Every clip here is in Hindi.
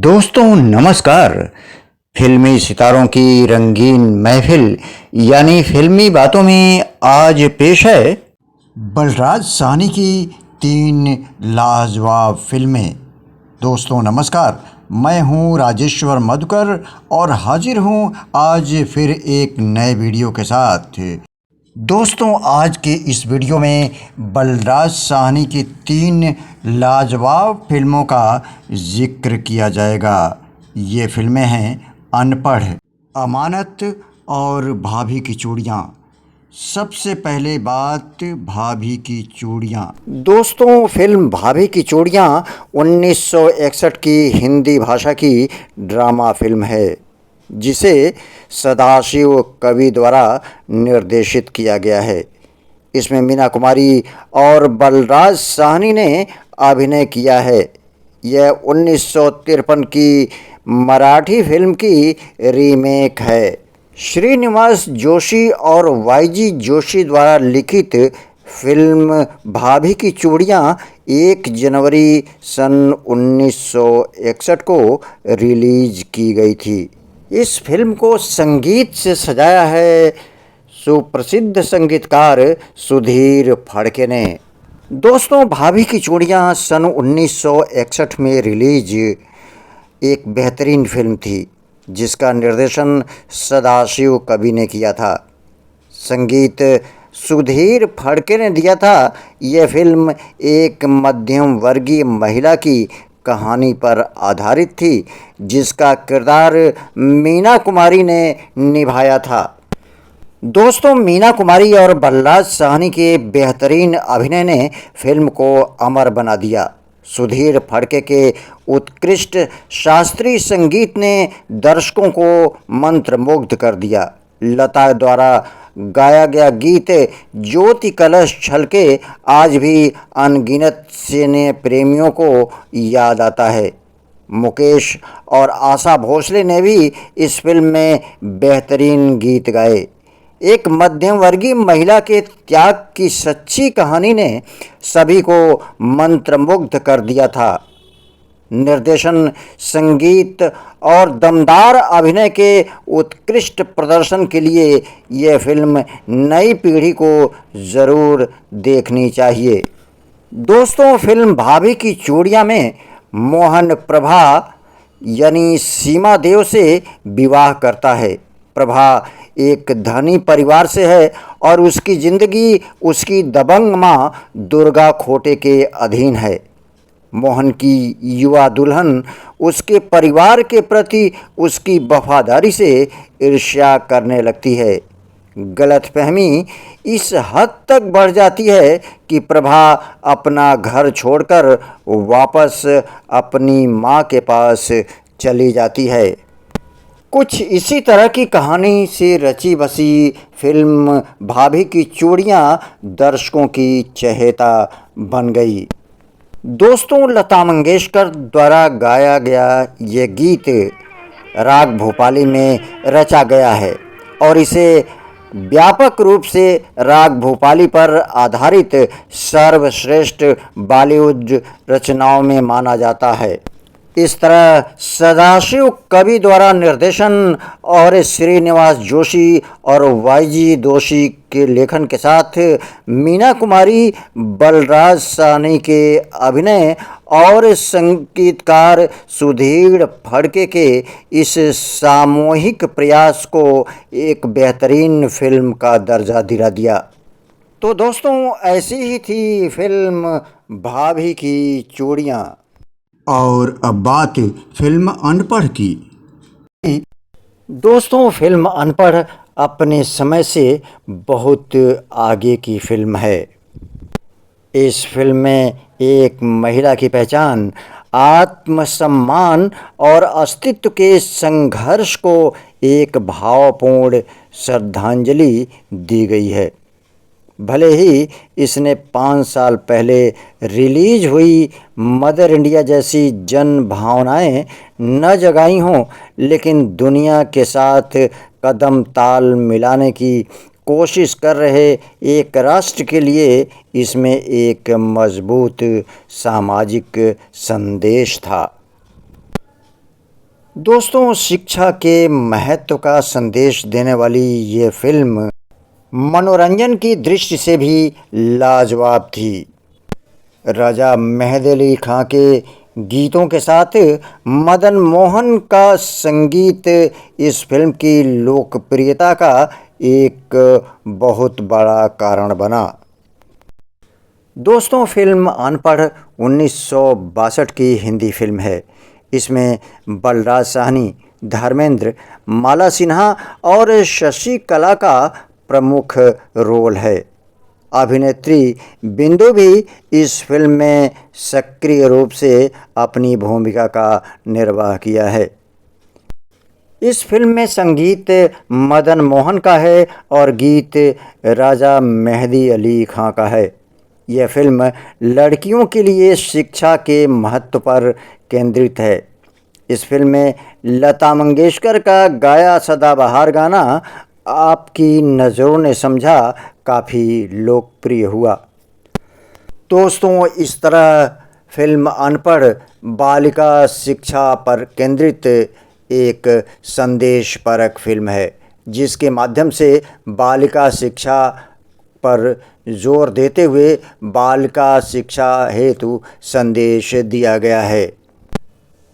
दोस्तों नमस्कार। फिल्मी सितारों की रंगीन महफिल यानी फिल्मी बातों में आज पेश है बलराज साहनी की 3 लाजवाब फिल्में। दोस्तों नमस्कार, मैं हूं राजेश्वर मधुकर और हाजिर हूं आज फिर एक नए वीडियो के साथ। दोस्तों आज के इस वीडियो में बलराज साहनी की 3 लाजवाब फिल्मों का जिक्र किया जाएगा। ये फिल्में हैं अनपढ़, अमानत और भाभी की चूड़ियाँ। सबसे पहले बात भाभी की चूड़ियाँ। दोस्तों फिल्म भाभी की चूड़ियाँ 1961 की हिंदी भाषा की ड्रामा फिल्म है जिसे सदाशिव कवि द्वारा निर्देशित किया गया है। इसमें मीना कुमारी और बलराज साहनी ने अभिनय किया है। यह 1953 की मराठी फिल्म की रीमेक है। श्रीनिवास जोशी और वाईजी जोशी द्वारा लिखित फिल्म भाभी की चूड़ियाँ 1 जनवरी सन 1961 को रिलीज की गई थी। इस फिल्म को संगीत से सजाया है सुप्रसिद्ध संगीतकार सुधीर फड़के ने। दोस्तों भाभी की चूड़ियाँ सन 1961 में रिलीज एक बेहतरीन फिल्म थी जिसका निर्देशन सदाशिव कवि ने किया था। संगीत सुधीर फड़के ने दिया था। यह फिल्म एक मध्यम वर्गीय महिला की कहानी पर आधारित थी जिसका किरदार मीना कुमारी ने निभाया था। दोस्तों मीना कुमारी और बलराज साहनी के बेहतरीन अभिनय ने फिल्म को अमर बना दिया। सुधीर फड़के के उत्कृष्ट शास्त्रीय संगीत ने दर्शकों को मंत्रमुग्ध कर दिया। लता द्वारा गाया गया गीत ज्योति कलश छलके आज भी अनगिनत सिने प्रेमियों को याद आता है। मुकेश और आशा भोसले ने भी इस फिल्म में बेहतरीन गीत गाए। एक मध्यम वर्गीय महिला के त्याग की सच्ची कहानी ने सभी को मंत्रमुग्ध कर दिया था। निर्देशन, संगीत और दमदार अभिनय के उत्कृष्ट प्रदर्शन के लिए यह फिल्म नई पीढ़ी को ज़रूर देखनी चाहिए। दोस्तों फिल्म भाभी की चूड़ियाँ में मोहन प्रभा यानी सीमा देव से विवाह करता है। प्रभा एक धनी परिवार से है और उसकी ज़िंदगी उसकी दबंग माँ दुर्गा खोटे के अधीन है। मोहन की युवा दुल्हन उसके परिवार के प्रति उसकी वफादारी से ईर्ष्या करने लगती है। गलतफहमी इस हद तक बढ़ जाती है कि प्रभा अपना घर छोड़कर वापस अपनी माँ के पास चली जाती है। कुछ इसी तरह की कहानी से रची बसी फिल्म भाभी की चूड़ियाँ दर्शकों की चहेता बन गई। दोस्तों लता मंगेशकर द्वारा गाया गया ये गीत राग भोपाली में रचा गया है और इसे व्यापक रूप से राग भोपाली पर आधारित सर्वश्रेष्ठ बॉलीवुड रचनाओं में माना जाता है। इस तरह सदाशिव कवि द्वारा निर्देशन और श्रीनिवास जोशी और वाईजी जोशी के लेखन के साथ मीना कुमारी, बलराज साहनी के अभिनय और संगीतकार सुधीर फड़के के इस सामूहिक प्रयास को एक बेहतरीन फिल्म का दर्जा दिला दिया। तो दोस्तों ऐसी ही थी फिल्म भाभी की चूड़ियाँ। और अब बात फिल्म अनपढ़ की। दोस्तों फिल्म अनपढ़ अपने समय से बहुत आगे की फिल्म है। इस फिल्म में एक महिला की पहचान, आत्मसम्मान और अस्तित्व के संघर्ष को एक भावपूर्ण श्रद्धांजलि दी गई है। भले ही इसने 5 साल पहले रिलीज हुई मदर इंडिया जैसी जन भावनाएं न जगाई हों, लेकिन दुनिया के साथ कदम ताल मिलाने की कोशिश कर रहे एक राष्ट्र के लिए इसमें एक मजबूत सामाजिक संदेश था। दोस्तों, शिक्षा के महत्व का संदेश देने वाली ये फिल्म मनोरंजन की दृष्टि से भी लाजवाब थी। राजा मेहदी अली खां के गीतों के साथ मदन मोहन का संगीत इस फिल्म की लोकप्रियता का एक बहुत बड़ा कारण बना। दोस्तों, फिल्म अनपढ़ 1962 की हिंदी फिल्म है। इसमें बलराज साहनी, धर्मेंद्र, माला सिन्हा और शशि कला का प्रमुख रोल है। अभिनेत्री बिंदु भी इस फिल्म में सक्रिय रूप से अपनी भूमिका का निर्वाह किया है। इस फिल्म में संगीत मदन मोहन का है और गीत राजा मेहदी अली खां का है। यह फिल्म लड़कियों के लिए शिक्षा के महत्व पर केंद्रित है। इस फिल्म में लता मंगेशकर का गाया सदाबहार गाना आपकी नज़रों ने समझा काफ़ी लोकप्रिय हुआ। दोस्तों, इस तरह फिल्म अनपढ़ बालिका शिक्षा पर केंद्रित एक संदेशपरक फिल्म है, जिसके माध्यम से बालिका शिक्षा पर जोर देते हुए बालिका शिक्षा हेतु संदेश दिया गया है।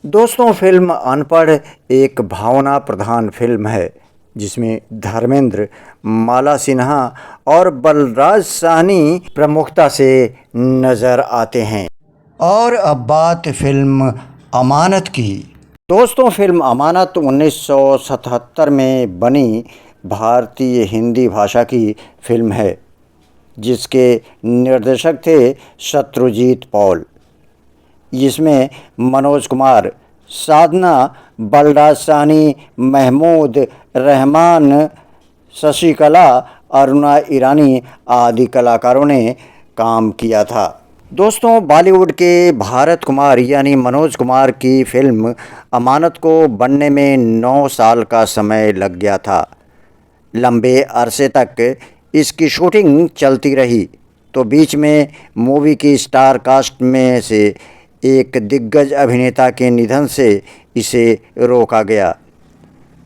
दोस्तों, फिल्म अनपढ़ एक भावना प्रधान फिल्म है, जिसमें धर्मेंद्र, माला सिन्हा और बलराज साहनी प्रमुखता से नज़र आते हैं। और अब बात फिल्म अमानत की। दोस्तों, फिल्म अमानत 1977 में बनी भारतीय हिंदी भाषा की फिल्म है, जिसके निर्देशक थे शत्रुजीत पॉल। जिसमें मनोज कुमार, साधना, बलराज साहनी, महमूद रहमान, शशिकला, अरुणा ईरानी आदि कलाकारों ने काम किया था। दोस्तों, बॉलीवुड के भारत कुमार यानी मनोज कुमार की फिल्म अमानत को बनने में 9 साल का समय लग गया था। लंबे अरसे तक इसकी शूटिंग चलती रही, तो बीच में मूवी की स्टार कास्ट में से एक दिग्गज अभिनेता के निधन से इसे रोका गया।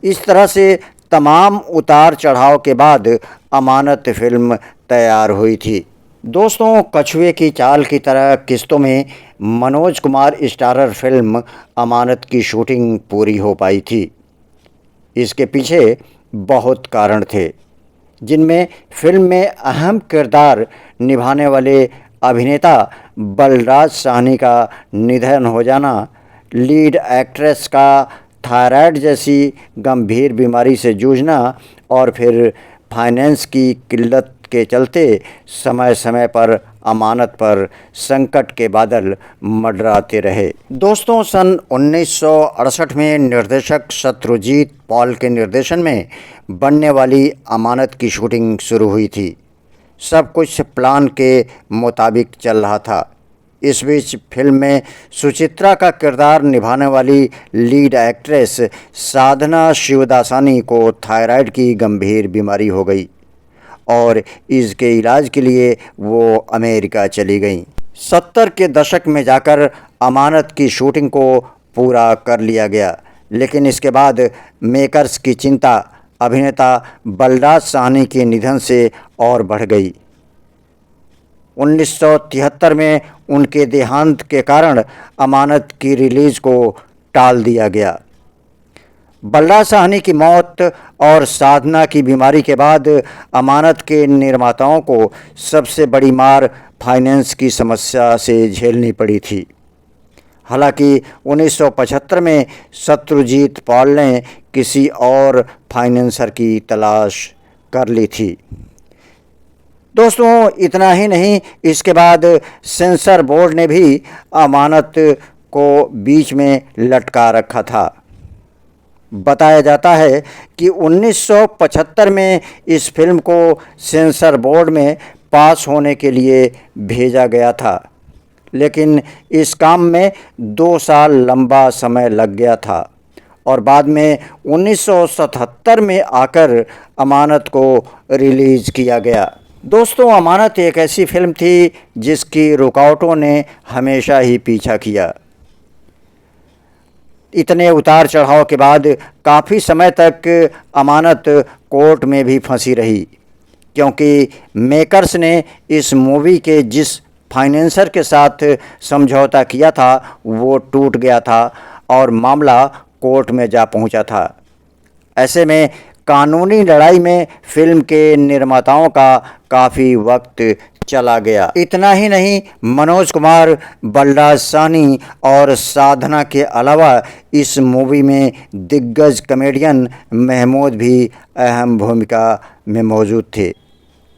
इस तरह से तमाम उतार चढ़ाव के बाद अमानत फिल्म तैयार हुई थी। दोस्तों, कछुए की चाल की तरह किस्तों में मनोज कुमार स्टारर फिल्म अमानत की शूटिंग पूरी हो पाई थी। इसके पीछे बहुत कारण थे, जिनमें फिल्म में अहम किरदार निभाने वाले अभिनेता बलराज साहनी का निधन हो जाना, लीड एक्ट्रेस का थायराइड जैसी गंभीर बीमारी से जूझना और फिर फाइनेंस की किल्लत के चलते समय समय पर अमानत पर संकट के बादल मंडराते रहे। दोस्तों, सन 1968 में निर्देशक शत्रुजीत पॉल के निर्देशन में बनने वाली अमानत की शूटिंग शुरू हुई थी। सब कुछ प्लान के मुताबिक चल रहा था। इस बीच फिल्म में सुचित्रा का किरदार निभाने वाली लीड एक्ट्रेस साधना शिवदासानी को थायराइड की गंभीर बीमारी हो गई और इसके इलाज के लिए वो अमेरिका चली गईं। 70 के दशक में जाकर अमानत की शूटिंग को पूरा कर लिया गया, लेकिन इसके बाद मेकर्स की चिंता अभिनेता बलराज साहनी के निधन से और बढ़ गई। 1973 में उनके देहांत के कारण अमानत की रिलीज़ को टाल दिया गया। बलराज साहनी की मौत और साधना की बीमारी के बाद अमानत के निर्माताओं को सबसे बड़ी मार फाइनेंस की समस्या से झेलनी पड़ी थी। हालांकि 1975 में शत्रुजीत पॉल ने किसी और फाइनेंसर की तलाश कर ली थी। दोस्तों, इतना ही नहीं, इसके बाद सेंसर बोर्ड ने भी अमानत को बीच में लटका रखा था। बताया जाता है कि 1975 में इस फिल्म को सेंसर बोर्ड में पास होने के लिए भेजा गया था, लेकिन इस काम में 2 साल लंबा समय लग गया था और बाद में 1977 में आकर अमानत को रिलीज़ किया गया। दोस्तों, अमानत एक ऐसी फिल्म थी जिसकी रुकावटों ने हमेशा ही पीछा किया। इतने उतार चढ़ाव के बाद काफ़ी समय तक अमानत कोर्ट में भी फंसी रही, क्योंकि मेकर्स ने इस मूवी के जिस फाइनेंसर के साथ समझौता किया था वो टूट गया था और मामला कोर्ट में जा पहुंचा था। ऐसे में कानूनी लड़ाई में फिल्म के निर्माताओं का काफ़ी वक्त चला गया। इतना ही नहीं, मनोज कुमार, बलराज साहनी और साधना के अलावा इस मूवी में दिग्गज कॉमेडियन महमूद भी अहम भूमिका में मौजूद थे।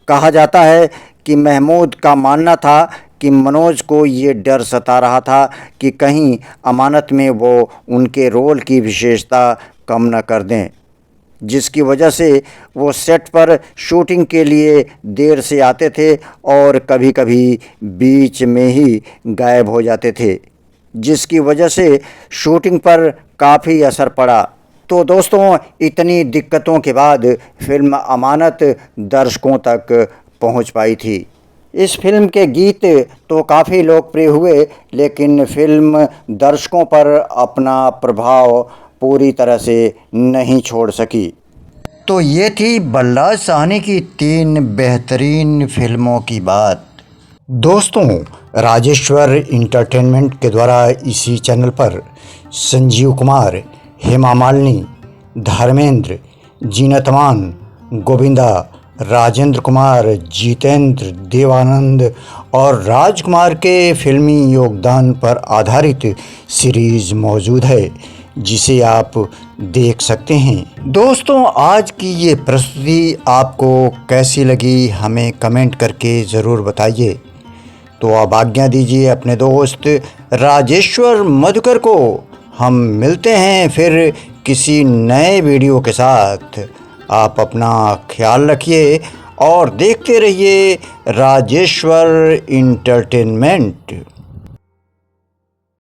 कहा जाता है कि महमूद का मानना था कि मनोज को ये डर सता रहा था कि कहीं अमानत में वो उनके रोल की विशेषता कम न कर दें, जिसकी वजह से वो सेट पर शूटिंग के लिए देर से आते थे और कभी कभी बीच में ही गायब हो जाते थे, जिसकी वजह से शूटिंग पर काफ़ी असर पड़ा। तो दोस्तों, इतनी दिक्कतों के बाद फिल्म अमानत दर्शकों तक पहुंच पाई थी। इस फिल्म के गीत तो काफ़ी लोकप्रिय हुए, लेकिन फिल्म दर्शकों पर अपना प्रभाव पूरी तरह से नहीं छोड़ सकी। तो ये थी बलराज साहनी की 3 बेहतरीन फिल्मों की बात। दोस्तों, राजेश्वर इंटरटेनमेंट के द्वारा इसी चैनल पर संजीव कुमार, हेमा मालिनी, धर्मेंद्र, जीनत अमान, गोविंदा, राजेंद्र कुमार, जितेंद्र, देवानंद और राजकुमार के फिल्मी योगदान पर आधारित सीरीज़ मौजूद है, जिसे आप देख सकते हैं। दोस्तों, आज की ये प्रस्तुति आपको कैसी लगी हमें कमेंट करके ज़रूर बताइए। तो अब आज्ञा दीजिए अपने दोस्त राजेश्वर मधुकर को। हम मिलते हैं फिर किसी नए वीडियो के साथ। आप अपना ख्याल रखिए और देखते रहिए राजेश्वर इंटरटेनमेंट।